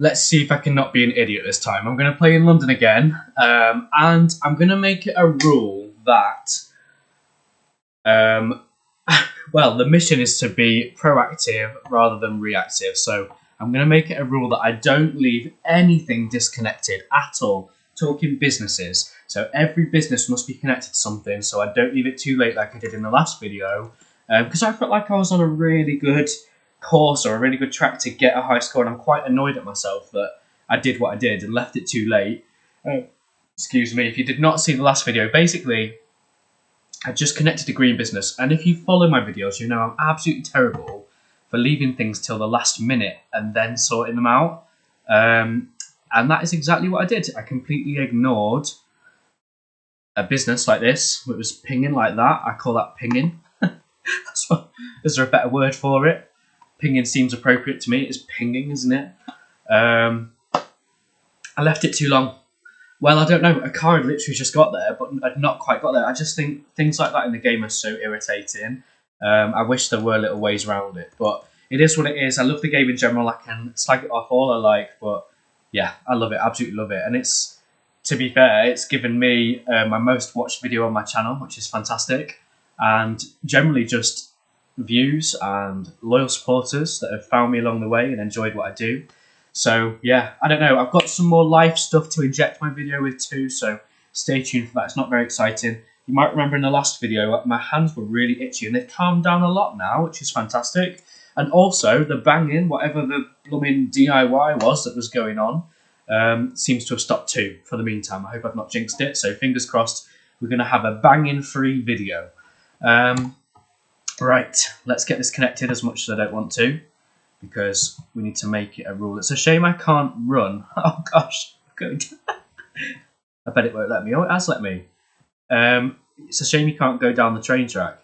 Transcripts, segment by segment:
let's see if I can not be an idiot this time. I'm going to play in London again, and I'm going to make it a rule that, well, the mission is to be proactive rather than reactive. So I'm going to make it a rule that I don't leave anything disconnected at all. Talking businesses. So every business must be connected to something, so I don't leave it too late like I did in the last video. Because I felt like I was on a really good course or a really good track to get a high score, and I'm quite annoyed at myself that I did what I did and left it too late. Excuse me, if you did not see the last video, basically I just connected to green business, and if you follow my videos, you know I'm absolutely terrible for leaving things till the last minute and then sorting them out. And that is exactly what I did. I completely ignored a business like this. It was pinging like that. I call that pinging. Is there a better word for it? Pinging seems appropriate to me. It's pinging, isn't it? I left it too long. Well, I don't know. A car had literally just got there, but I'd not quite got there. I just think things like that in the game are so irritating. I wish there were little ways around it, but it is what it is. I love the game in general. I can slag it off all I like, but yeah, I love it. Absolutely love it. And it's, to be fair, it's given me my most watched video on my channel, which is fantastic. And generally just views and loyal supporters that have found me along the way and enjoyed what I do. So yeah, I don't know. I've got some more life stuff to inject my video with too, so stay tuned for that. It's not very exciting. You might remember in the last video, my hands were really itchy and they've calmed down a lot now, which is fantastic. And also, the banging, whatever the blooming DIY was that was going on, seems to have stopped too for the meantime. I hope I've not jinxed it, so fingers crossed we're going to have a banging-free video. Right, let's get this connected as much as I don't want to, because we need to make it a rule. It's a shame I can't run. Oh gosh, good. I bet it won't let me. Oh, it has let me. It's a shame you can't go down the train track.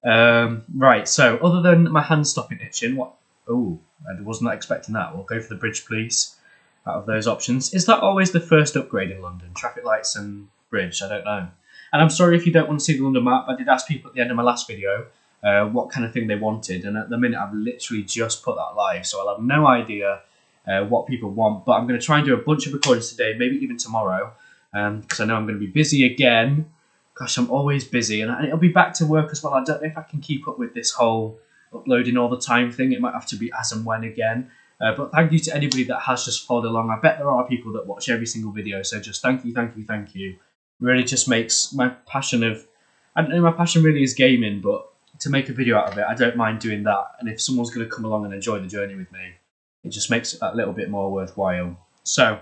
Right, so other than my hands stopping itching, what? Oh, I was not expecting that. We'll go for the bridge, please. Out of those options, is that always the first upgrade in London? Traffic lights and bridge? I don't know. And I'm sorry if you don't want to see the London map. I did ask people at the end of my last video what kind of thing they wanted, and at the minute I've literally just put that live, so I'll have no idea what people want. But I'm going to try and do a bunch of recordings today, maybe even tomorrow, because I know I'm going to be busy again. Gosh, I'm always busy, and it'll be back to work as well. I don't know if I can keep up with this whole uploading all the time thing. It might have to be as and when again. But thank you to anybody that has just followed along. I bet there are people that watch every single video, so just thank you, thank you, thank you. Really just makes my passion of, I don't know, my passion really is gaming, but to make a video out of it, I don't mind doing that. And if someone's going to come along and enjoy the journey with me, it just makes it that little bit more worthwhile. So,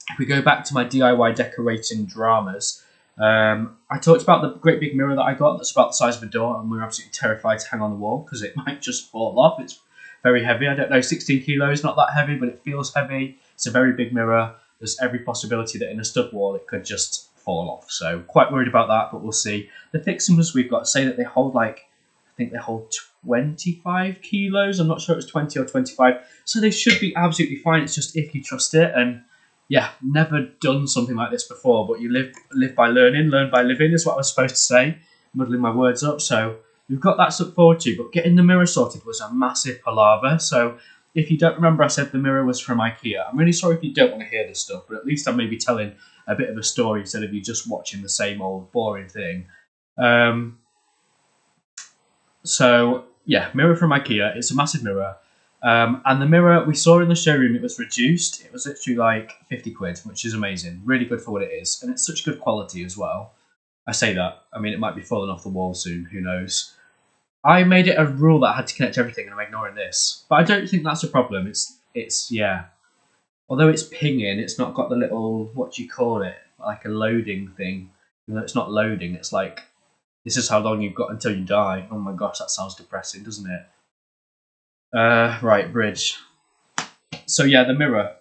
if we go back to my DIY decorating dramas, I talked about the great big mirror that I got that's about the size of a door, and we're absolutely terrified to hang on the wall because it might just fall off. It's very heavy. I don't know, 16 kilos, not that heavy, but it feels heavy. It's a very big mirror. There's every possibility that in a stud wall it could just fall off. So quite worried about that, but we'll see. The fixings we've got say that they hold like, I think they hold 25 kilos. I'm not sure it's 20 or 25. So they should be absolutely fine. It's just if you trust it. And yeah, never done something like this before, but you live by learning, learn by living is what I was supposed to say. Muddling my words up. So we've got that to look forward to, but getting the mirror sorted was a massive palaver. So if you don't remember, I said the mirror was from IKEA. I'm really sorry if you don't want to hear this stuff, but at least I'm maybe telling a bit of a story instead of you just watching the same old boring thing. So yeah, mirror from IKEA. It's a massive mirror. And the mirror we saw in the showroom, it was reduced. It was literally like 50 quid, which is amazing. Really good for what it is. And it's such good quality as well. I say that. I mean, it might be falling off the wall soon. Who knows? I made it a rule that I had to connect everything, and I'm ignoring this. But I don't think that's a problem. It's yeah. Although it's pinging, it's not got the little, what do you call it? Like a loading thing. Even though it's not loading, it's like, this is how long you've got until you die. Oh my gosh, that sounds depressing, doesn't it? Right, bridge. So yeah, the mirror.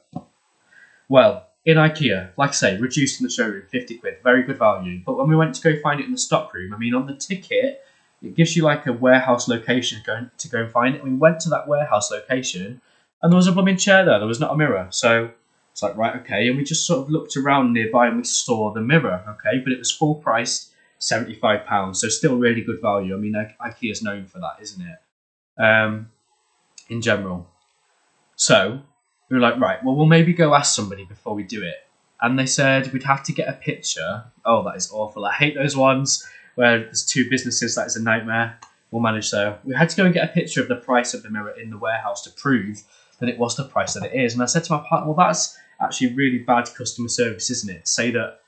Well, in IKEA, like I say, reduced in the showroom, 50 quid, very good value. But when we went to go find it in the stockroom, I mean, on the ticket, it gives you like a warehouse location to go and find it. And we went to that warehouse location, and there was a blooming chair there. There was not a mirror. So it's like, right, okay. And we just sort of looked around nearby and we saw the mirror, okay? But it was full priced, £75. So still really good value. I mean, IKEA's known for that, isn't it? In general. So we were like, right, well, we'll maybe go ask somebody before we do it. And they said we'd have to get a picture. Oh, that is awful. I hate those ones where there's two businesses. That is a nightmare. We'll manage though. We had to go and get a picture of the price of the mirror in the warehouse to prove that it was the price that it is. And I said to my partner, well, that's actually really bad customer service, isn't it? Say that,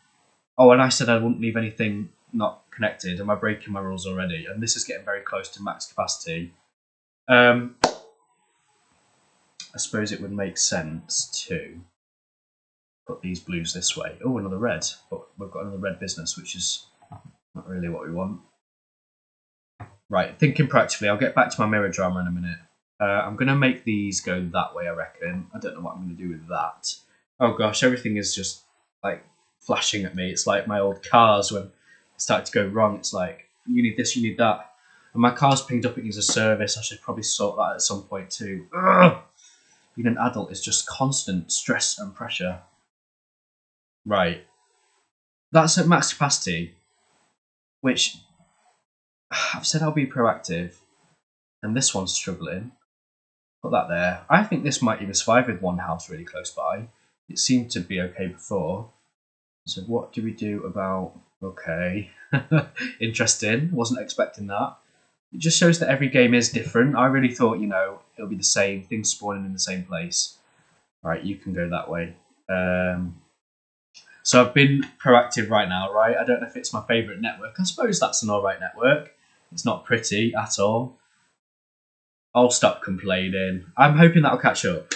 oh, and I said I wouldn't leave anything not connected. Am I breaking my rules already? And this is getting very close to max capacity. I suppose it would make sense to put these blues this way. Oh, another red. But we've got another red business, which is not really what we want. Right, thinking practically, I'll get back to my mirror drama in a minute. I'm going to make these go that way, I reckon. I don't know what I'm going to do with that. Oh gosh, everything is just like flashing at me. It's like my old cars when it started to go wrong. It's like, you need this, you need that. And my car's pinged up, it needs a service. I should probably sort that at some point too. Ugh! Being an adult is just constant stress and pressure. Right. That's at max capacity, which I've said I'll be proactive. And this one's struggling. Put that there. I think this might even survive with one house really close by. It seemed to be okay before. So what do we do about... Okay. Interesting. Wasn't expecting that. It just shows that every game is different. I really thought, you know, it'll be the same. Things spawning in the same place. Right, you can go that way. So I've been proactive right now, right? I don't know if it's my favourite network. I suppose that's an alright network. It's not pretty at all. I'll stop complaining. I'm hoping that'll catch up.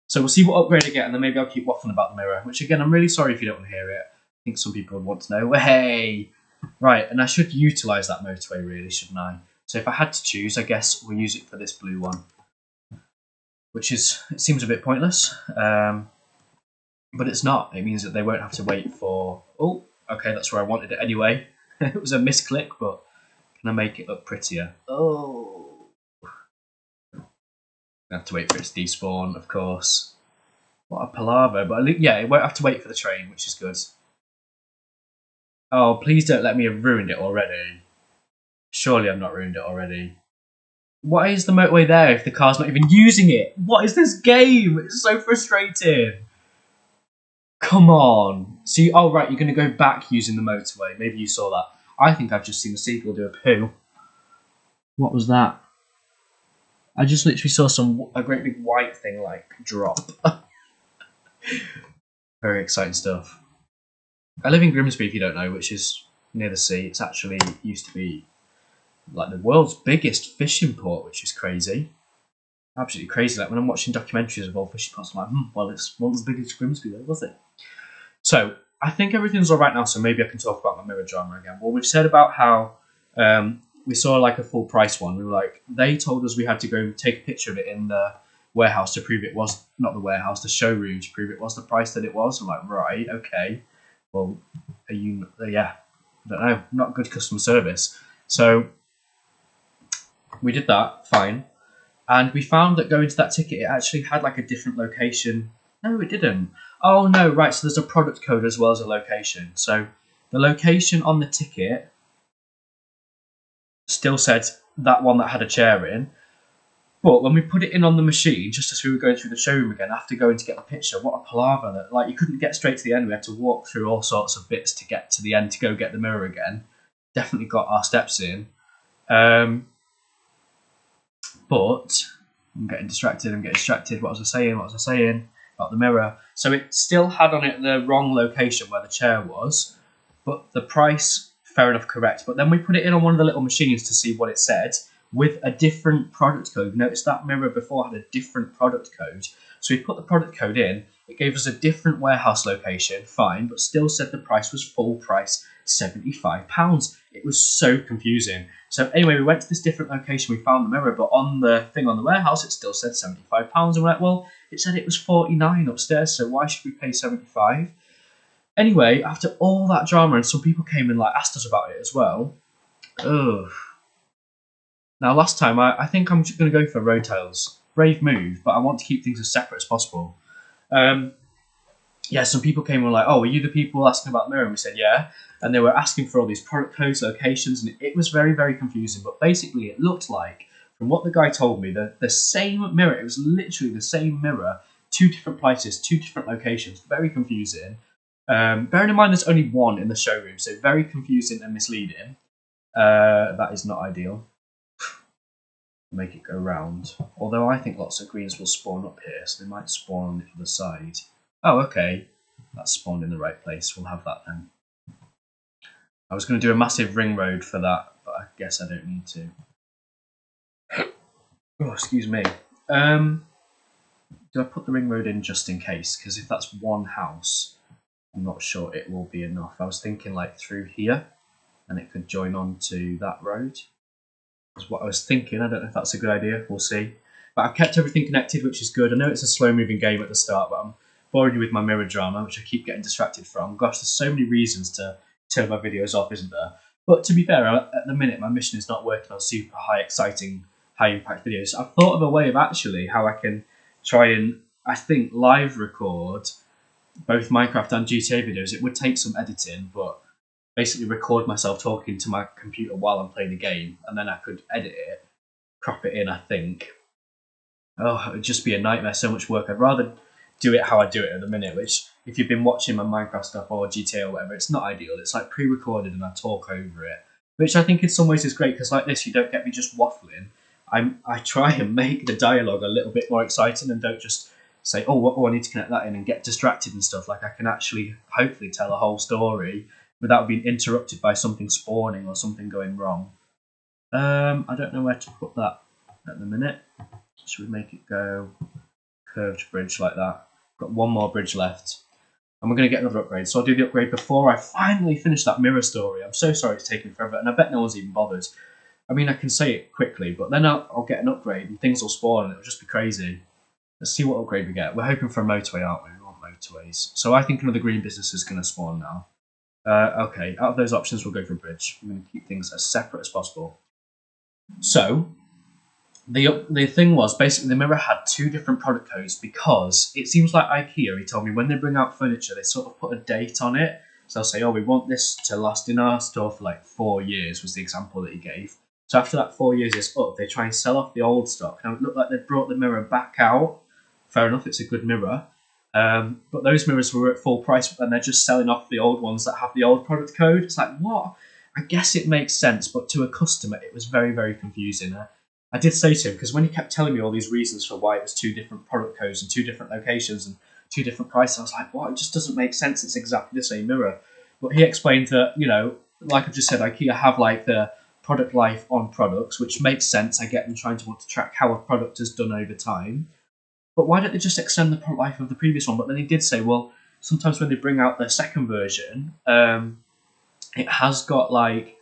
So we'll see what upgrade I get, and then maybe I'll keep waffling about the mirror. Which, again, I'm really sorry if you don't want to hear it. I think some people would want to know. Hey! Right, and I should utilise that motorway, really, shouldn't I? So if I had to choose, I guess we'll use it for this blue one. Which is, it seems a bit pointless. But it's not. It means that they won't have to wait for... Oh, okay, that's where I wanted it anyway. It was a misclick, but can I make it look prettier? Oh. I have to wait for it to despawn, of course. What a palaver. But yeah, it won't have to wait for the train, which is good. Oh, please don't let me have ruined it already. Surely I've not ruined it already. Why is the motorway there if the car's not even using it? What is this game? It's so frustrating. Come on. See, oh right, you're going to go back using the motorway. Maybe you saw that. I think I've just seen the seagull do a poo. What was that? I just literally saw a great big white thing like drop. Very exciting stuff. I live in Grimsby, if you don't know, which is near the sea. It's actually used to be like the world's biggest fishing port, which is crazy. Absolutely crazy. Like when I'm watching documentaries of old fishing ports, I'm like, well, it's not as big as Grimsby, though, was it? So I think everything's all right now. So maybe I can talk about my mirror drama again. Well, we've said about how we saw like a full price one. We were like, they told us we had to go take a picture of it in the warehouse to prove it was not the warehouse, the showroom, to prove it was the price that it was. I'm like, right, okay. Well, are you? Yeah, I don't know. Not good customer service. So we did that, fine. And we found that going to that ticket, it actually had like a different location. No, it didn't. Oh, no, right. So there's a product code as well as a location. So the location on the ticket still said that one that had a chair in. But when we put it in on the machine, just as we were going through the showroom again, after going to get the picture, what a palaver. That, like, you couldn't get straight to the end. We had to walk through all sorts of bits to get to the end to go get the mirror again. Definitely got our steps in. But I'm getting distracted. What was I saying about the mirror? So it still had on it the wrong location where the chair was, but the price, fair enough, correct. But then we put it in on one of the little machines to see what it said with a different product code. Notice that mirror before had a different product code. So we put the product code in. It gave us a different warehouse location, fine, but still said the price was full price, £75. It was so confusing. So anyway, we went to this different location, we found the mirror, but on the thing on the warehouse, it still said £75. And we're like, well, it said it was £49 upstairs, so why should we pay £75? Anyway, after all that drama, and some people came and like asked us about it as well. Ugh. Now, last time, I think I'm just going to go for Road Tales. Brave move, but I want to keep things as separate as possible. Yeah, some people came and were like, oh, were you the people asking about the mirror? And we said, yeah. And they were asking for all these product codes, locations, and it was very, very confusing. But basically, it looked like from what the guy told me, the same mirror, it was literally the same mirror, 2 different prices, 2 different locations. Very confusing. Bearing in mind there's only one in the showroom, so very confusing and misleading. That is not ideal. Make it go round. Although I think lots of greens will spawn up here, so they might spawn on the other side. Oh, okay. That's spawned in the right place. We'll have that then. I was going to do a massive ring road for that, but I guess I don't need to. Oh, excuse me. Do I put the ring road in just in case? Because if that's one house, I'm not sure it will be enough. I was thinking like through here, and it could join on to that road. That's what I was thinking. I don't know if that's a good idea. We'll see. But I've kept everything connected, which is good. I know it's a slow-moving game at the start, but I'm boring you with my mirror drama, which I keep getting distracted from. Gosh, there's so many reasons to turn my videos off, isn't there? But to be fair, at the minute, my mission is not working on super high, exciting, high-impact videos. I've thought of a way of actually how I can try and, I think, live record both Minecraft and GTA videos. It would take some editing, but basically record myself talking to my computer while I'm playing the game, and then I could edit it, crop it in, I think. Oh, it would just be a nightmare, so much work. I'd rather do it how I do it at the minute, which, if you've been watching my Minecraft stuff or GTA or whatever, it's not ideal. It's like pre-recorded and I talk over it, which I think in some ways is great, because like this, you don't get me just waffling. I try and make the dialogue a little bit more exciting and don't just say, oh, I need to connect that in and get distracted and stuff. Like I can actually, hopefully, tell a whole story without being interrupted by something spawning or something going wrong. I don't know where to put that at the minute. Should we make it go curved bridge like that? Got one more bridge left. And we're going to get another upgrade. So I'll do the upgrade before I finally finish that mirror story. I'm so sorry it's taking forever, and I bet no one's even bothered. I mean, I can say it quickly, but then I'll get an upgrade and things will spawn and it'll just be crazy. Let's see what upgrade we get. We're hoping for a motorway, aren't we? We want motorways. So I think another green business is going to spawn now. Okay, out of those options, we'll go for a bridge. I'm going to keep things as separate as possible. So, the thing was, basically, the mirror had 2 different product codes, because it seems like IKEA, he told me, when they bring out furniture, they sort of put a date on it. So they'll say, oh, we want this to last in our store for like 4 years, was the example that he gave. So after that 4 years is up, they try and sell off the old stock. Now, it looked like they brought the mirror back out. Fair enough, it's a good mirror. But those mirrors were at full price, and they're just selling off the old ones that have the old product code. It's like, what? I guess it makes sense, but to a customer, it was very, very confusing. I did say to him, because when he kept telling me all these reasons for why it was 2 different product codes and 2 different locations and 2 different prices, I was like, what? It just doesn't make sense. It's exactly the same mirror. But he explained that, you know, like I've just said, IKEA have like the product life on products, which makes sense. I get them trying to want to track how a product is done over time. But why don't they just extend the product life of the previous one? But then he did say, well, sometimes when they bring out the second version, it has got like,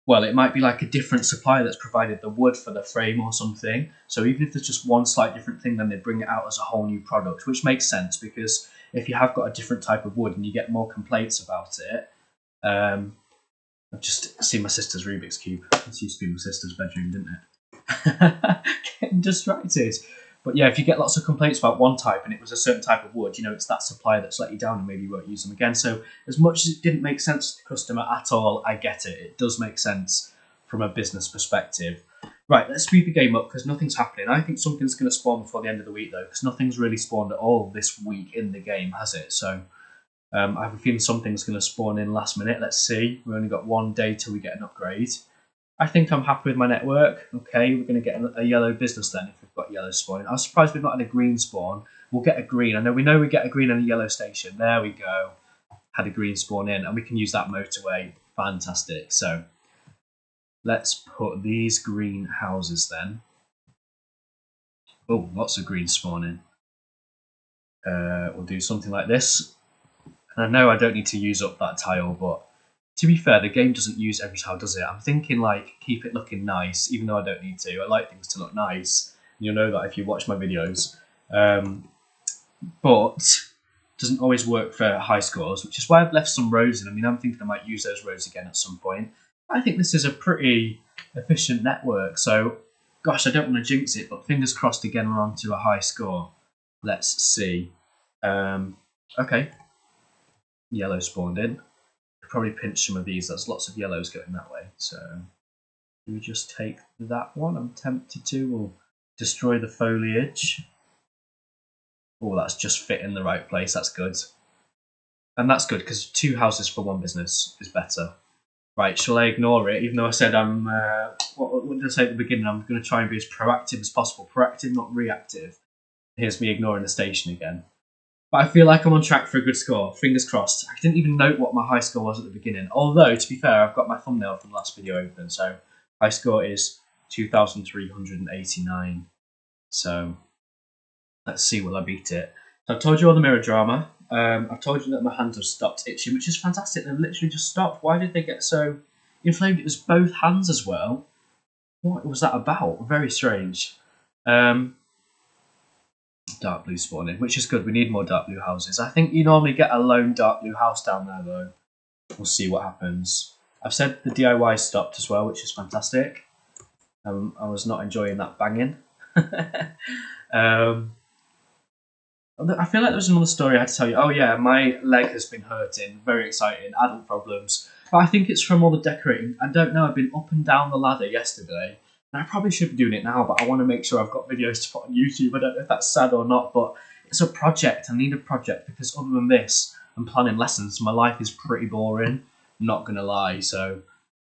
well, it might be like a different supplier that's provided the wood for the frame or something. So even if there's just one slight different thing, then they bring it out as a whole new product, which makes sense, because if you have got a different type of wood and you get more complaints about it, I've just seen my sister's Rubik's Cube. This used to be my sister's bedroom, didn't it? Getting distracted. But yeah, if you get lots of complaints about one type and it was a certain type of wood, you know, it's that supplier that's let you down and maybe you won't use them again. So as much as it didn't make sense to the customer at all, I get it. It does make sense from a business perspective. Right, let's speed the game up because nothing's happening. I think something's going to spawn before the end of the week, though, because nothing's really spawned at all this week in the game, has it? So I have a feeling something's going to spawn in last minute. Let's see. We've only got 1 day till we get an upgrade. I think I'm happy with my network. Okay, we're going to get a yellow business then if we've got yellow spawning. I was surprised we've not had a green spawn. We'll get a green. We know we get a green and a yellow station. There we go. Had a green spawn in, and we can use that motorway. Fantastic. So let's put these green houses then. Oh, lots of green spawning. We'll do something like this. And I know I don't need to use up that tile, but to be fair, the game doesn't use every tile, does it? I'm thinking, like, keep it looking nice, even though I don't need to. I like things to look nice. You'll know that if you watch my videos. But doesn't always work for high scores, which is why I've left some rows in. I mean, I'm thinking I might use those rows again at some point. I think this is a pretty efficient network. So, gosh, I don't want to jinx it, but fingers crossed again we're on to a high score. Let's see. Okay. Yellow spawned in. Probably pinch some of these. There's lots of yellows going that way. So Do we just take that one? I'm tempted to. We'll destroy the foliage. Oh, that's just fit in the right place. That's good. And that's good because 2 houses for 1 business is better. Right, shall I ignore it? Even though I said I'm, what did I say at the beginning? I'm going to try and be as proactive as possible. Proactive, not reactive. Here's me ignoring the station again. But I feel like I'm on track for a good score. Fingers crossed. I didn't even note what my high score was at the beginning. Although, to be fair, I've got my thumbnail from the last video open. So, high score is 2,389. So, let's see will I beat it. So I've told you all the mirror drama. I've told you that my hands have stopped itching, which is fantastic. They've literally just stopped. Why did they get so inflamed? It was both hands as well. What was that about? Very strange. Dark blue spawning, which is good. We need more dark blue houses. I think you normally get a lone dark blue house down there, though. We'll see what happens. I've said the DIY stopped as well, which is fantastic. I was not enjoying that banging. I feel like there was another story I had to tell you. Oh yeah, my leg has been hurting. Very exciting. Adult problems. But I think it's from all the decorating. I don't know. I've been up and down the ladder yesterday. And I probably should be doing it now, but I want to make sure I've got videos to put on YouTube. I don't know if that's sad or not, but it's a project. I need a project because other than this, I'm planning lessons. My life is pretty boring. I'm not going to lie. So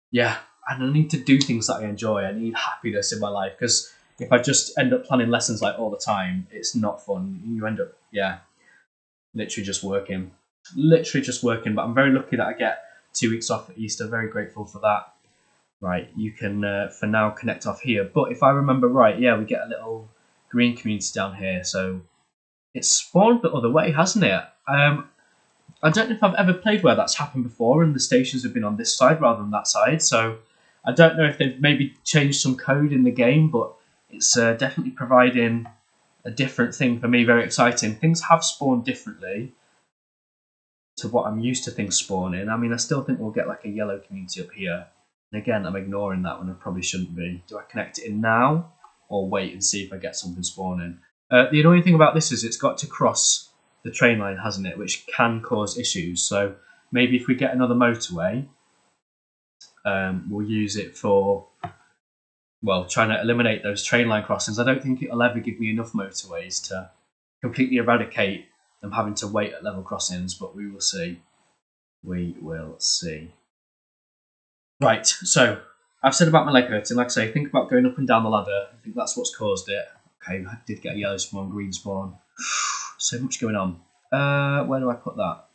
yeah, and I need to do things that I enjoy. I need happiness in my life because if I just end up planning lessons like all the time, it's not fun. You end up, yeah, literally just working. But I'm very lucky that I get 2 weeks off at Easter. Very grateful for that. Right, you can, for now, connect off here. But if I remember right, yeah, we get a little green community down here. So it's spawned the other way, hasn't it? I don't know if I've ever played where that's happened before and the stations have been on this side rather than that side. So I don't know if they've maybe changed some code in the game, but it's definitely providing a different thing for me. Very exciting. Things have spawned differently to what I'm used to things spawning. I mean, I still think we'll get like a yellow community up here. And again, I'm ignoring that when I probably shouldn't be. Do I connect it in now or wait and see if I get something spawning? The annoying thing about this is it's got to cross the train line, hasn't it? Which can cause issues. So maybe if we get another motorway, we'll use it for, well, trying to eliminate those train line crossings. I don't think it'll ever give me enough motorways to completely eradicate them having to wait at level crossings, but we will see. We will see. Right, so I've said about my leg hurting. Like I say, think about going up and down the ladder. I think that's what's caused it. Okay, I did get a yellow spawn, green spawn. So much going on. Where do I put that?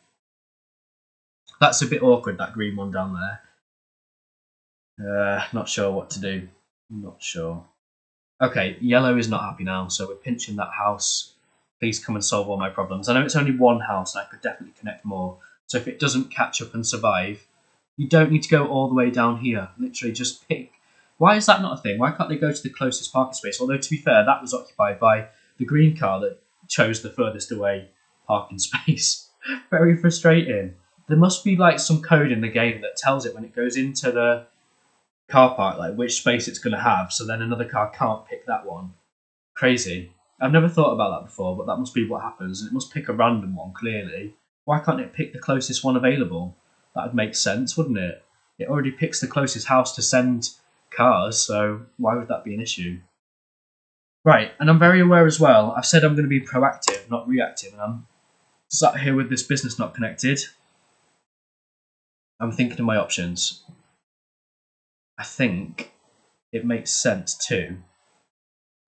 That's a bit awkward, that green one down there. Not sure what to do. Not sure. Okay, yellow is not happy now, so we're pinching that house. Please come and solve all my problems. I know it's only one house, and I could definitely connect more. So if it doesn't catch up and survive, you don't need to go all the way down here. Literally just pick. Why is that not a thing? Why can't they go to the closest parking space? Although, to be fair, that was occupied by the green car that chose the furthest away parking space. Very frustrating. There must be like some code in the game that tells it when it goes into the car park, like which space it's going to have, so then another car can't pick that one. Crazy. I've never thought about that before, but that must be what happens. It must pick a random one, clearly. Why can't it pick the closest one available? That would make sense, wouldn't it? It already picks the closest house to send cars, so why would that be an issue? Right, and I'm very aware as well, I've said I'm going to be proactive, not reactive, and I'm sat here with this business not connected. I'm thinking of my options. I think it makes sense to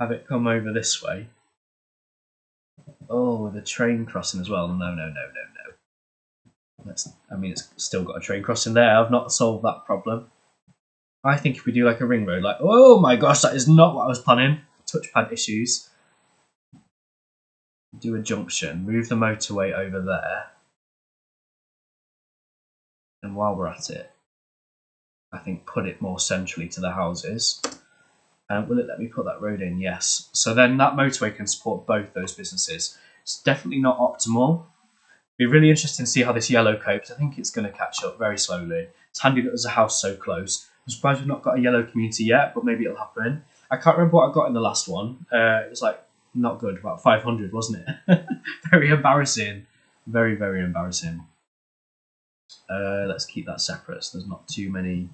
have it come over this way. Oh, the train crossing as well. No. I mean, it's still got a train crossing there. I've not solved that problem. I think if we do like a ring road, like, oh my gosh, that is not what I was planning. Touchpad issues. Do a junction. Move the motorway over there. And while we're at it, I think put it more centrally to the houses. Will it let me put that road in? Yes. So then that motorway can support both those businesses. It's definitely not optimal. Be really interesting to see how this yellow copes. I think it's going to catch up very slowly. It's handy that there's a house so close. I'm surprised we've not got a yellow community yet, but maybe it'll happen. I can't remember what I got in the last one. It was like not good, about 500, wasn't it? Very embarrassing. Very, very embarrassing. Let's keep that separate so there's not too many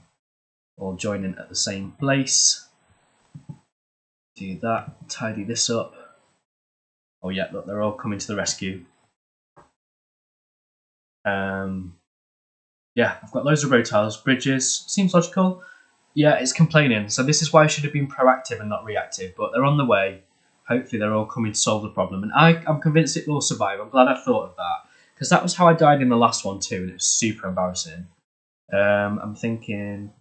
all joining at the same place. Do that, tidy this up. Oh yeah, look, they're all coming to the rescue. Yeah, I've got loads of road tiles, bridges, seems logical. Yeah, it's complaining, so this is why I should have been proactive and not reactive, but they're on the way. Hopefully they're all coming to solve the problem, and I'm convinced it will survive. I'm glad I thought of that, because that was how I died in the last one too, and it was super embarrassing. I'm thinking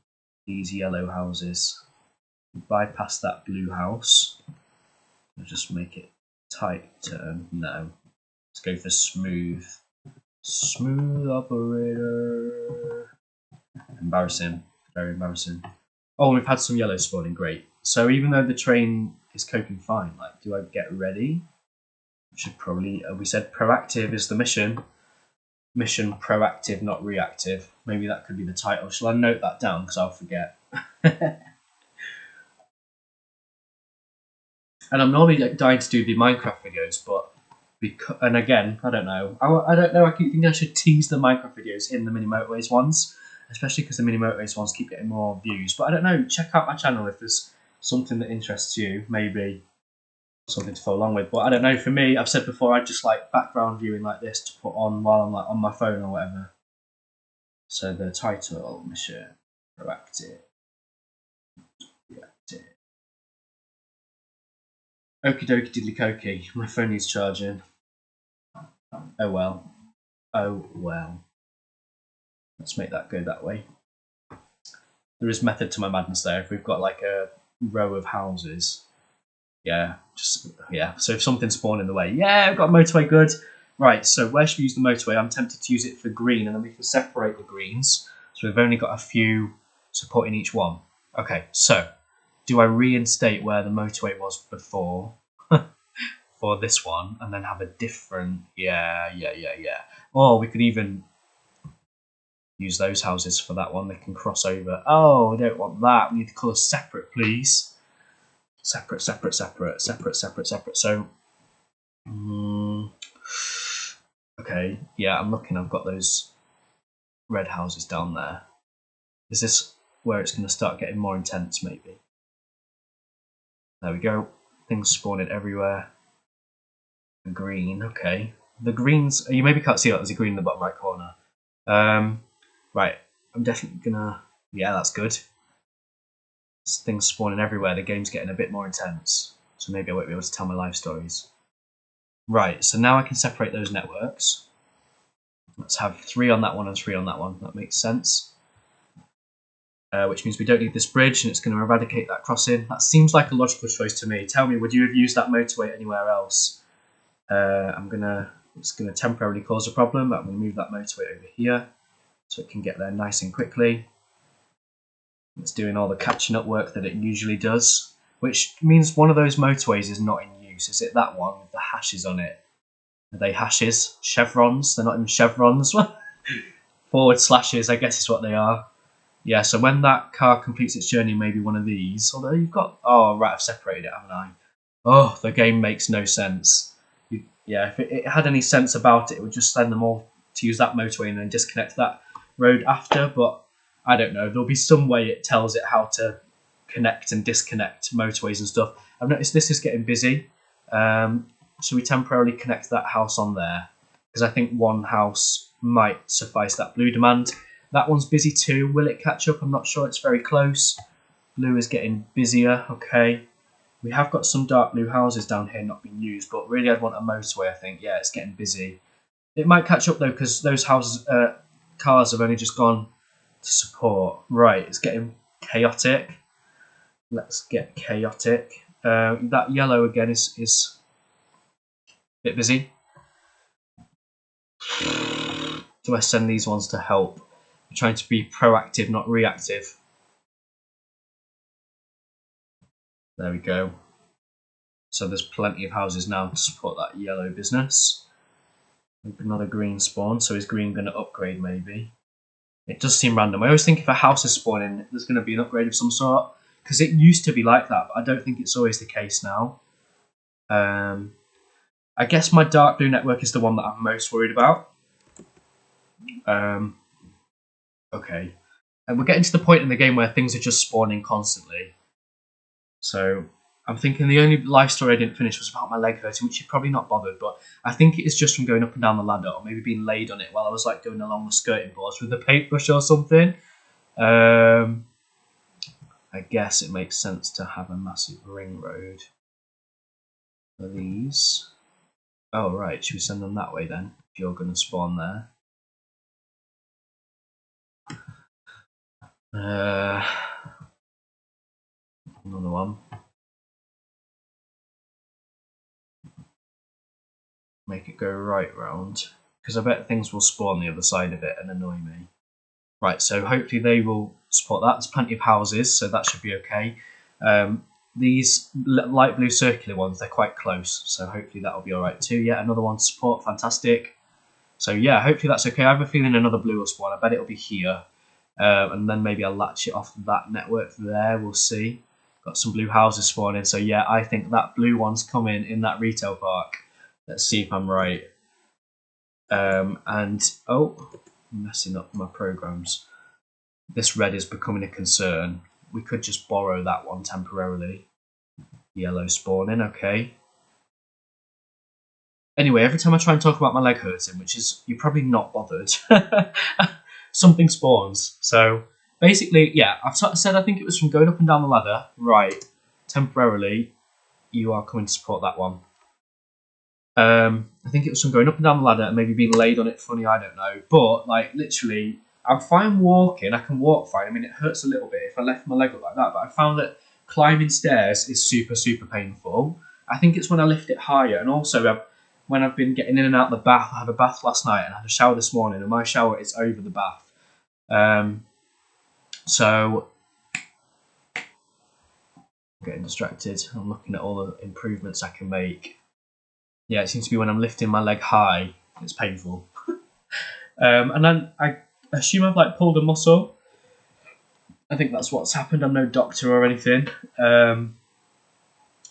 these yellow houses. Bypass that blue house. I'll just make it tight turn. No. Let's go for smooth. Smooth operator. Embarrassing. Very embarrassing. Oh, we've had some yellow spawning. Great. So even though the train is coping fine, like, do I get ready? Should probably. We said proactive is the mission. Mission proactive, not reactive. Maybe that could be the title. Shall I note that down because I'll forget? And I'm normally dying to do the Minecraft videos, but and again, I don't know. I don't know. I keep thinking I should tease the Minecraft videos in the Mini Motorways ones, especially because the Mini Motorways ones keep getting more views. But I don't know. Check out my channel if there's something that interests you. Maybe something to follow along with. But I don't know. For me, I've said before, I just like background viewing like this to put on while I'm like on my phone or whatever. So the title, Mission Proactive. Okie dokie diddly cokey. My phone needs charging. Oh well. Oh well. Let's make that go that way. There is method to my madness there. If we've got like a row of houses. Yeah. So if something's spawned in the way. Yeah, we've got a motorway, good. Right, so where should we use the motorway? I'm tempted to use it for green and then we can separate the greens. So we've only got a few supporting each one. Okay, so do I reinstate where the motorway was before for this one and then have a different, yeah. Or we could even use those houses for that one. They can cross over. Oh, we don't want that. We need the colours separate, please. Separate. So, okay, yeah, I'm looking. I've got those red houses down there. Is this where it's going to start getting more intense, maybe? There we go. Things spawning everywhere. Green, okay. The greens, you maybe can't see that there's a green in the bottom right corner. Right, I'm definitely gonna, yeah, that's good. Things spawning everywhere, the game's getting a bit more intense. So maybe I won't be able to tell my life stories. Right, so now I can separate those networks. Let's have 3 on that one and 3 on that one. That makes sense. Which means we don't need this bridge and it's going to eradicate that crossing. That seems like a logical choice to me. Tell me, would you have used that motorway anywhere else? It's gonna temporarily cause a problem. I'm gonna move that motorway over here so it can get there nice and quickly. It's doing all the catching up work that it usually does, which means one of those motorways is not in use. Is it that one with the hashes on it? Are they hashes? Chevrons? They're not even chevrons. Forward slashes, I guess is what they are. Yeah, so when that car completes its journey, maybe one of these. Although you've got, oh right, I've separated it, haven't I? Oh, the game makes no sense. Yeah, if it had any sense about it, it would just send them all to use that motorway and then disconnect that road after. But I don't know. There'll be some way it tells it how to connect and disconnect motorways and stuff. I've noticed this is getting busy. So we temporarily connect that house on there because I think one house might suffice that blue demand. That one's busy too. Will it catch up? I'm not sure. It's very close. Blue is getting busier. Okay. We have got some dark blue houses down here not being used, but really I'd want a motorway, I think. Yeah, it's getting busy. It might catch up though, because those houses, cars have only just gone to support. Right, it's getting chaotic. Let's get chaotic. That yellow again is a bit busy. Do I send these ones to help? I'm trying to be proactive, not reactive. There we go. So there's plenty of houses now to support that yellow business. Another green spawn, so is green going to upgrade maybe? It does seem random. I always think if a house is spawning, there's going to be an upgrade of some sort. Because it used to be like that, but I don't think it's always the case now. I guess my dark blue network is the one that I'm most worried about. Okay. And we're getting to the point in the game where things are just spawning constantly. So I'm thinking the only life story I didn't finish was about my leg hurting, which you're probably not bothered, but I think it is just from going up and down the ladder, or maybe being laid on it while I was like going along the skirting boards with a paintbrush or something. I guess it makes sense to have a massive ring road for these. Oh right, should we send them that way then? If you're going to spawn there. Another one. Make it go right round, because I bet things will spawn the other side of it and annoy me. Right, so hopefully they will support that. There's plenty of houses, so that should be okay. These light blue circular ones, they're quite close, so hopefully that'll be alright too. Yeah, another one to support, fantastic. So yeah, hopefully that's okay. I have a feeling another blue will spawn. I bet it'll be here. And then maybe I'll latch it off that network there, we'll see. Got some blue houses spawning, so yeah, I think that blue one's coming in that retail park. Let's see if I'm right. And, oh, I'm messing up my programs. This red is becoming a concern. We could just borrow that one temporarily. Yellow spawning, okay. Anyway, every time I try and talk about my leg hurting, which is, you're probably not bothered, something spawns. So, basically, yeah, I've said I think it was from going up and down the ladder. Right, temporarily, you are coming to support that one. I think it was from going up and down the ladder and maybe being laid on it funny, I don't know. But, like, literally, I'm fine walking. I can walk fine. I mean, it hurts a little bit if I left my leg up like that. But I found that climbing stairs is super, super painful. I think it's when I lift it higher. And also, when I've been getting in and out of the bath, I had a bath last night and I had a shower this morning. And my shower is over the bath. So, I'm getting distracted. I'm looking at all the improvements I can make. Yeah, it seems to be when I'm lifting my leg high, it's painful. And then I assume I've like pulled a muscle. I think that's what's happened. I'm no doctor or anything. And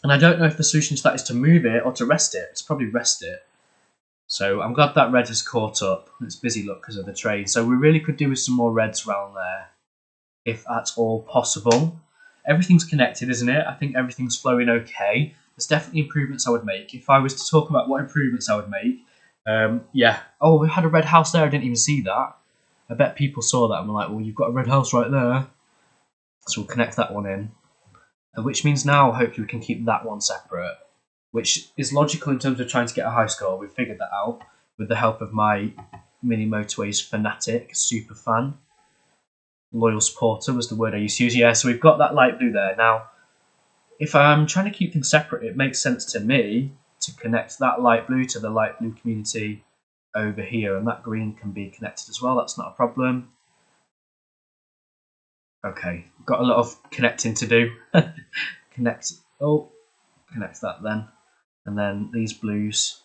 I don't know if the solution to that is to move it or to rest it. It's probably rest it. So I'm glad that red has caught up. It's busy look because of the train. So we really could do with some more reds around there, if that's all possible. Everything's connected, isn't it? I think everything's flowing okay. There's definitely improvements I would make. If I was to talk about what improvements I would make, yeah. Oh, we had a red house there. I didn't even see that. I bet people saw that and were like, well, you've got a red house right there. So we'll connect that one in. Which means now, hopefully, we can keep that one separate. Which is logical in terms of trying to get a high score. We've figured that out with the help of my Mini Motorways fanatic, super fan. Loyal supporter was the word I used to use. Yeah, so we've got that light blue there. Now, if I'm trying to keep things separate, it makes sense to me to connect that light blue to the light blue community over here, and that green can be connected as well. That's not a problem. Okay, got a lot of connecting to do. Connect that then. And then these blues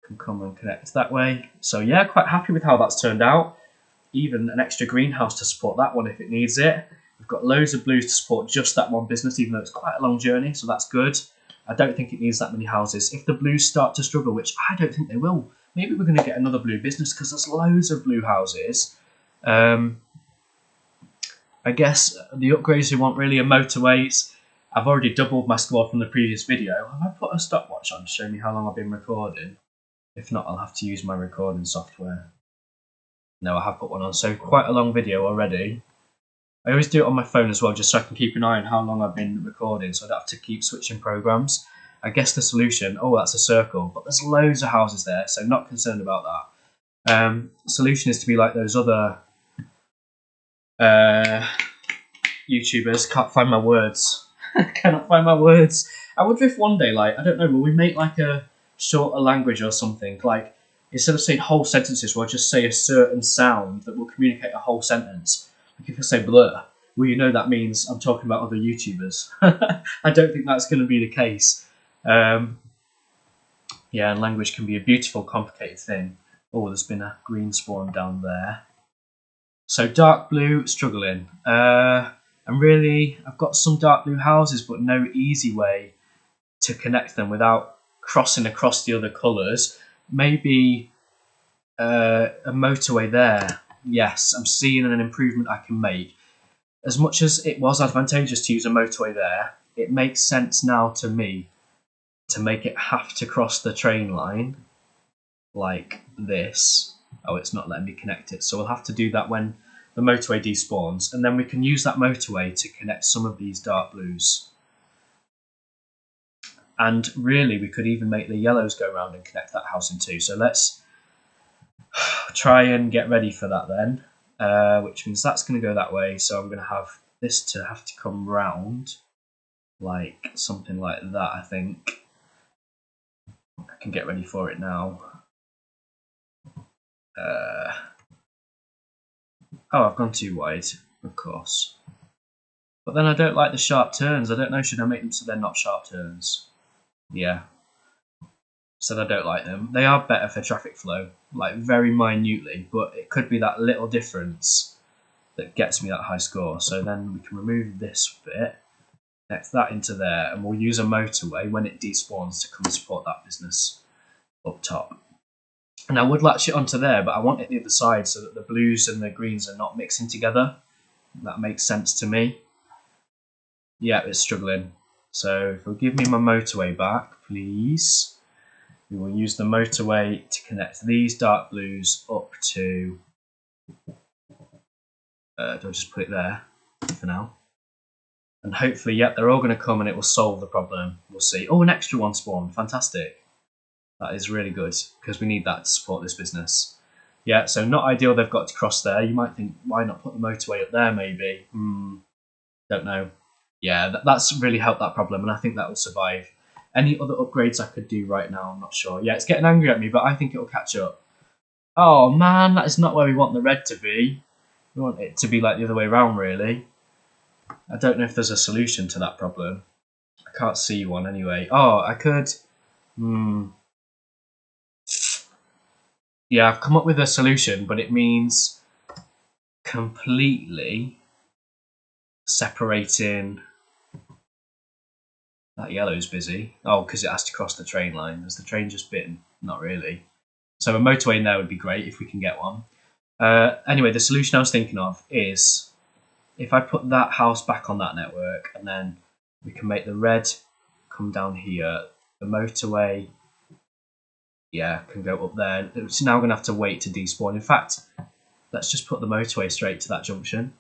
can come and connect that way. So yeah, quite happy with how that's turned out. Even an extra greenhouse to support that one if it needs it. We've got loads of blues to support just that one business, even though it's quite a long journey, so that's good. I don't think it needs that many houses. If the blues start to struggle, which I don't think they will, maybe we're going to get another blue business because there's loads of blue houses. I guess the upgrades we want really are motorways. I've already doubled my score from the previous video. Have I put a stopwatch on to show me how long I've been recording? If not, I'll have to use my recording software. No, I have put one on, so quite a long video already. I always do it on my phone as well, just so I can keep an eye on how long I've been recording, so I don't have to keep switching programs. I guess the solution, oh, that's a circle, but there's loads of houses there, so not concerned about that. Solution is to be like those other YouTubers. Can't find my words. Cannot find my words. I wonder if one day, like, I don't know, will we make like a shorter language or something? Like, instead of saying whole sentences, we'll just say a certain sound that will communicate a whole sentence. Like if I say blur, well, you know that means I'm talking about other YouTubers. I don't think that's going to be the case. Yeah, and language can be a beautiful, complicated thing. Oh, there's been a green spawn down there. So dark blue, struggling. And really, I've got some dark blue houses, but no easy way to connect them without crossing across the other colours. Maybe a motorway there Yes, I'm seeing an improvement I can make. As much as it was advantageous to use a motorway there, it makes sense now to me to make it have to cross the train line like this. Oh, it's not letting me connect it, so we'll have to do that when the motorway despawns, and then we can use that motorway to connect some of these dark blues. And really, we could even make the yellows go around and connect that house in two. So let's try and get ready for that then, which means that's going to go that way. So I'm going to have this to have to come round like something like that, I think. I can get ready for it now. Oh, I've gone too wide, of course. But then I don't like the sharp turns. I don't know, should I make them so they're not sharp turns? Yeah. Said I don't like them. They are better for traffic flow, like very minutely, but it could be that little difference that gets me that high score. So then we can remove this bit, connect that into there, and we'll use a motorway when it despawns to come support that business up top. And I would latch it onto there, but I want it the other side so that the blues and the greens are not mixing together. That makes sense to me. Yeah, it's struggling. So if you'll give me my motorway back, please. We will use the motorway to connect these dark blues up to... do I just put it there for now? And hopefully, yep, they're all going to come and it will solve the problem. We'll see. Oh, an extra one spawned. Fantastic. That is really good, because we need that to support this business. Yeah, so not ideal they've got to cross there. You might think, why not put the motorway up there maybe? Don't know. Yeah, that's really helped that problem, and I think that will survive. Any other upgrades I could do right now, I'm not sure. Yeah, it's getting angry at me, but I think it will catch up. Oh man, that is not where we want the red to be. We want it to be like the other way around, really. I don't know if there's a solution to that problem. I can't see one anyway. Oh, I could... Yeah, I've come up with a solution, but it means completely separating... That yellow's busy. Oh, because it has to cross the train line. Has the train just been? Not really. So a motorway in there would be great if we can get one. Anyway, the solution I was thinking of is if I put that house back on that network, and then we can make the red come down here. The motorway, yeah, can go up there. It's now going to have to wait to despawn. In fact, let's just put the motorway straight to that junction.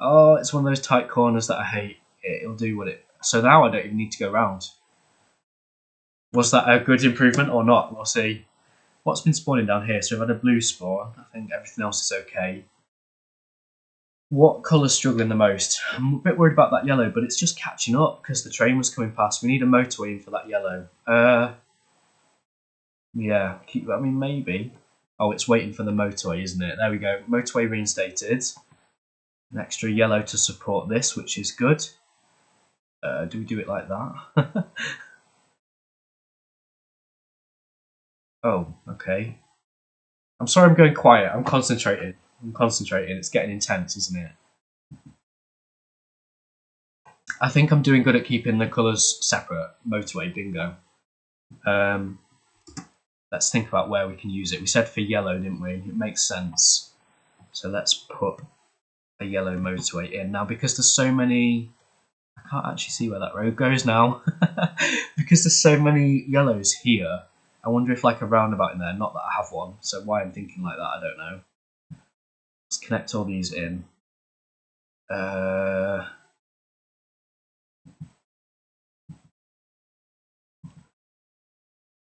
Oh, it's one of those tight corners that I hate. It'll do what it... So now I don't even need to go round. Was that a good improvement or not? We'll see. What's been spawning down here? So we've had a blue spawn. I think everything else is okay. What colour's struggling the most? I'm a bit worried about that yellow, but it's just catching up because the train was coming past. We need a motorway in for that yellow. Yeah, I mean, maybe. Oh, it's waiting for the motorway, isn't it? There we go. Motorway reinstated. An extra yellow to support this, which is good. Do we do it like that? Oh, okay. I'm sorry I'm going quiet. I'm concentrating. It's getting intense, isn't it? I think I'm doing good at keeping the colours separate. Motorway, bingo. Let's think about where we can use it. We said for yellow, didn't we? It makes sense. So let's put a yellow motorway in. Now, because there's so many... I can't actually see where that road goes now. Because there's so many yellows here, I wonder if like a roundabout in there, not that I have one, so why I'm thinking like that, I don't know. Let's connect all these in.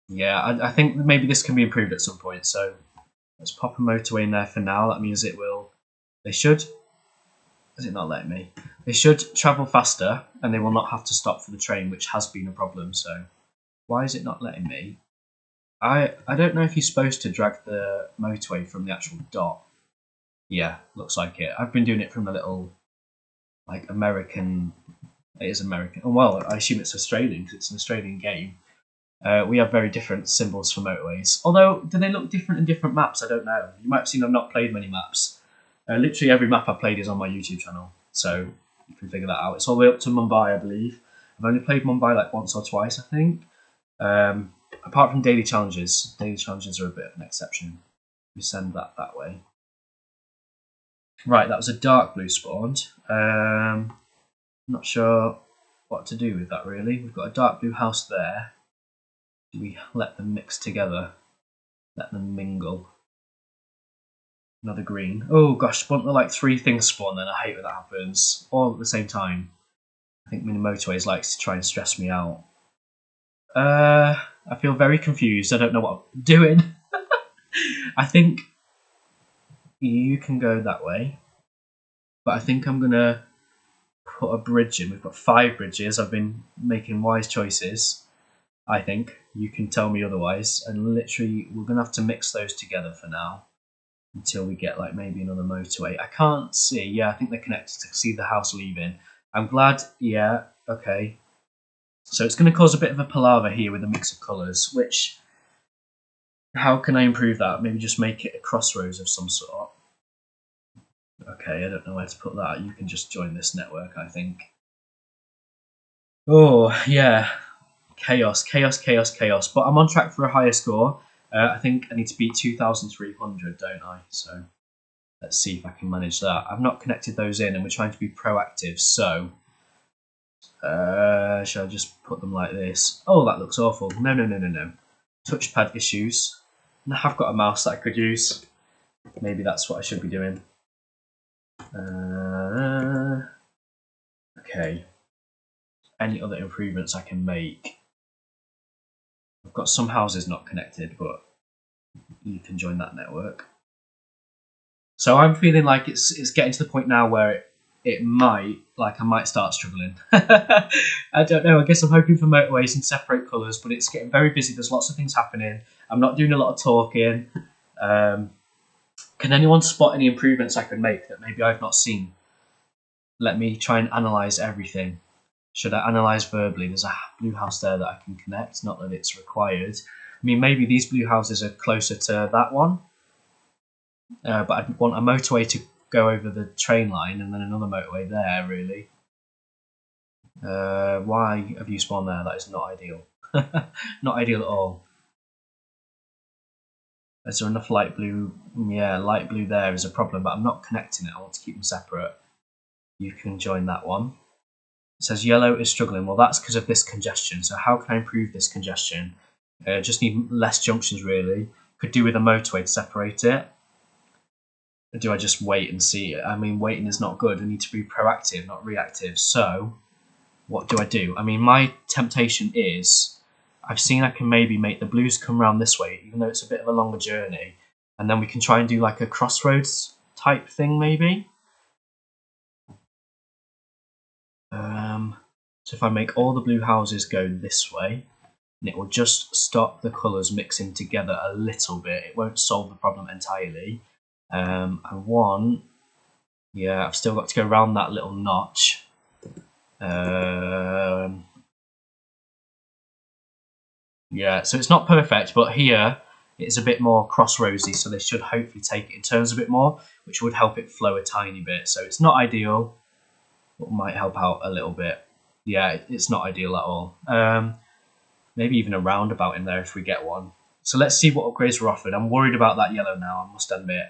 Yeah, I think maybe this can be improved at some point, so let's pop a motorway in there for now. That means it will... They should... Is it not letting me? They should travel faster, and they will not have to stop for the train, which has been a problem, so... Why is it not letting me? I don't know if you're supposed to drag the motorway from the actual dot. Yeah, looks like it. I've been doing it from the little, like, American... It is American. Oh, well, I assume it's Australian, because it's an Australian game. We have very different symbols for motorways. Although, do they look different in different maps? I don't know. You might have seen I've not played many maps. Literally every map I've played is on my YouTube channel, so you can figure that out. It's all the way up to Mumbai, I believe. I've only played Mumbai like once or twice, I think. Apart from daily challenges are a bit of an exception. We send that way. Right, that was a dark blue spawned. Not sure what to do with that really. We've got a dark blue house there. Do we let them mix together? Let them mingle. Another green. Oh gosh, won't there like 3 things spawn then? I hate when that happens. All at the same time. I think Mini Motorways likes to try and stress me out. I feel very confused. I don't know what I'm doing. I think you can go that way. But I think I'm going to put a bridge in. We've got 5 bridges. I've been making wise choices. I think. You can tell me otherwise. And literally, we're going to have to mix those together for now. Until we get like maybe another motorway. I can't see. Yeah, I think they're connected to see the house leaving. I'm glad. Yeah, okay. So it's going to cause a bit of a palaver here with a mix of colours, which, how can I improve that? Maybe just make it a crossroads of some sort. Okay, I don't know where to put that. You can just join this network, I think. Oh, yeah. Chaos, chaos, chaos, chaos. But I'm on track for a higher score. I think I need to beat 2,300, don't I? So let's see if I can manage that. I've not connected those in, and we're trying to be proactive. So shall I just put them like this? Oh, that looks awful. No, no, no, no, no. Touchpad issues. And I have got a mouse that I could use. Maybe that's what I should be doing. Okay. Any other improvements I can make? I've got some houses not connected, but you can join that network. So I'm feeling like it's getting to the point now where it might, like I might start struggling. I don't know, I guess I'm hoping for motorways and separate colours, but it's getting very busy. There's lots of things happening. I'm not doing a lot of talking. Can anyone spot any improvements I could make that maybe I've not seen? Let me try and analyse everything. Should I analyse verbally? There's a blue house there that I can connect, not that it's required. I mean, maybe these blue houses are closer to that one. But I'd want a motorway to go over the train line and then another motorway there, really. Why have you spawned there? That is not ideal. Not ideal at all. Is there enough light blue? Yeah, light blue there is a problem, but I'm not connecting it. I want to keep them separate. You can join that one. It says yellow is struggling. Well, that's because of this congestion. So how can I improve this congestion? Just need less junctions, really. Could do with a motorway to separate it. Or do I just wait and see? I mean, waiting is not good. I need to be proactive, not reactive. So what do I do? I mean, my temptation is, I've seen I can maybe make the blues come around this way, even though it's a bit of a longer journey. And then we can try and do like a crossroads type thing, maybe. So if I make all the blue houses go this way, and it will just stop the colours mixing together a little bit. It won't solve the problem entirely. I want, yeah, I've still got to go around that little notch. Yeah, so it's not perfect, but here it's a bit more crossroadsy, so they should hopefully take it in turns a bit more, which would help it flow a tiny bit. So it's not ideal, but might help out a little bit. Yeah, it's not ideal at all. Maybe even a roundabout in there if we get one. So let's see what upgrades we're offered. I'm worried about that yellow now, I must admit.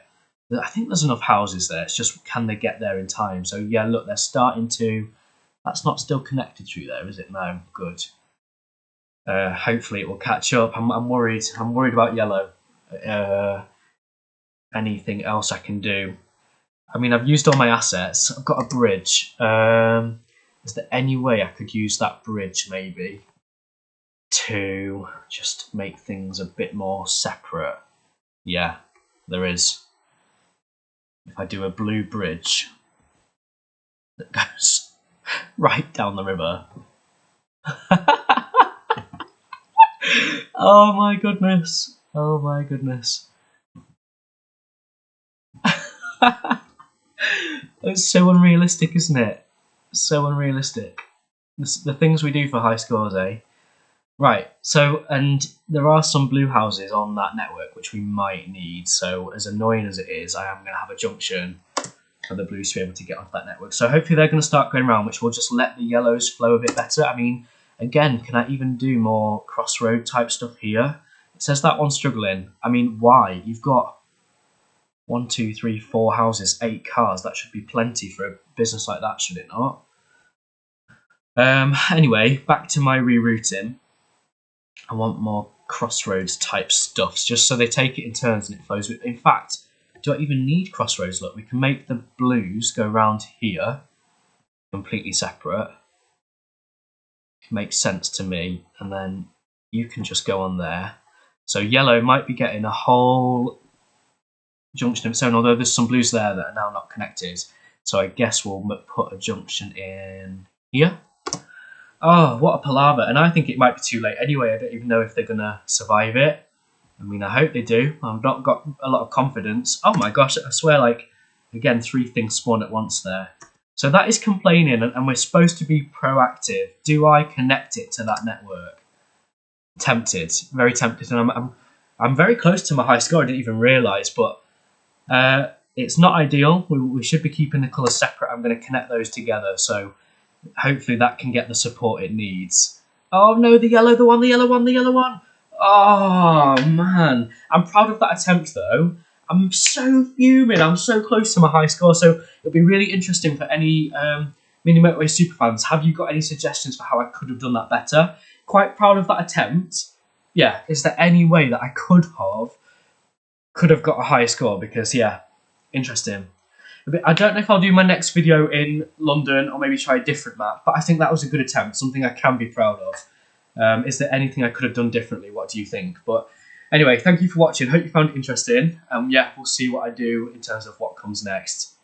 I think there's enough houses there. It's just, can they get there in time? So yeah, look, they're starting to... That's not still connected through there, is it? No, good. Hopefully it will catch up. I'm worried. I'm worried about yellow. Anything else I can do? I mean, I've used all my assets. I've got a bridge. Is there any way I could use that bridge, maybe, to just make things a bit more separate? Yeah, there is. If I do a blue bridge that goes right down the river. Oh my goodness. Oh my goodness. It's so unrealistic, isn't it? So unrealistic. The things we do for high scores, eh? Right, so, and there are some blue houses on that network which we might need, so as annoying as it is, I am going to have a junction for the blues to be able to get onto that network. So hopefully they're going to start going around, which will just let the yellows flow a bit better. I mean, again, can I even do more crossroad type stuff here? It says that one's struggling. I mean, why? You've got 1, 2, 3, 4 houses, 8 cars. That should be plenty for a business like that, should it not? Anyway, back to my rerouting. I want more crossroads type stuffs, just so they take it in turns and it flows. In fact, do I even need crossroads? Look, we can make the blues go round here, completely separate. Makes sense to me, and then you can just go on there. So yellow might be getting a whole junction of its own, although there's some blues there that are now not connected. So I guess we'll put a junction in here. Oh, what a palaver. And I think it might be too late anyway. I don't even know if they're going to survive it. I mean, I hope they do. I've not got a lot of confidence. Oh my gosh, I swear, like, again, 3 things spawn at once there. So that is complaining, and we're supposed to be proactive. Do I connect it to that network? Tempted, very tempted, and I'm very close to my high score. I didn't even realise, but it's not ideal. We should be keeping the colours separate. I'm going to connect those together, so hopefully that can get the support it needs. Oh no, the yellow one. Oh man, I'm proud of that attempt though. I'm so fuming. I'm so close to my high score, so it'll be really interesting for any Mini Motorway superfans. Have you got any suggestions for how I could have done that better? Quite proud of that attempt. Yeah, is there any way that I could have got a higher score? Because yeah, interesting. I don't know if I'll do my next video in London or maybe try a different map, but I think that was a good attempt, something I can be proud of. Is there anything I could have done differently? What do you think? But anyway, thank you for watching. Hope you found it interesting. Yeah, we'll see what I do in terms of what comes next.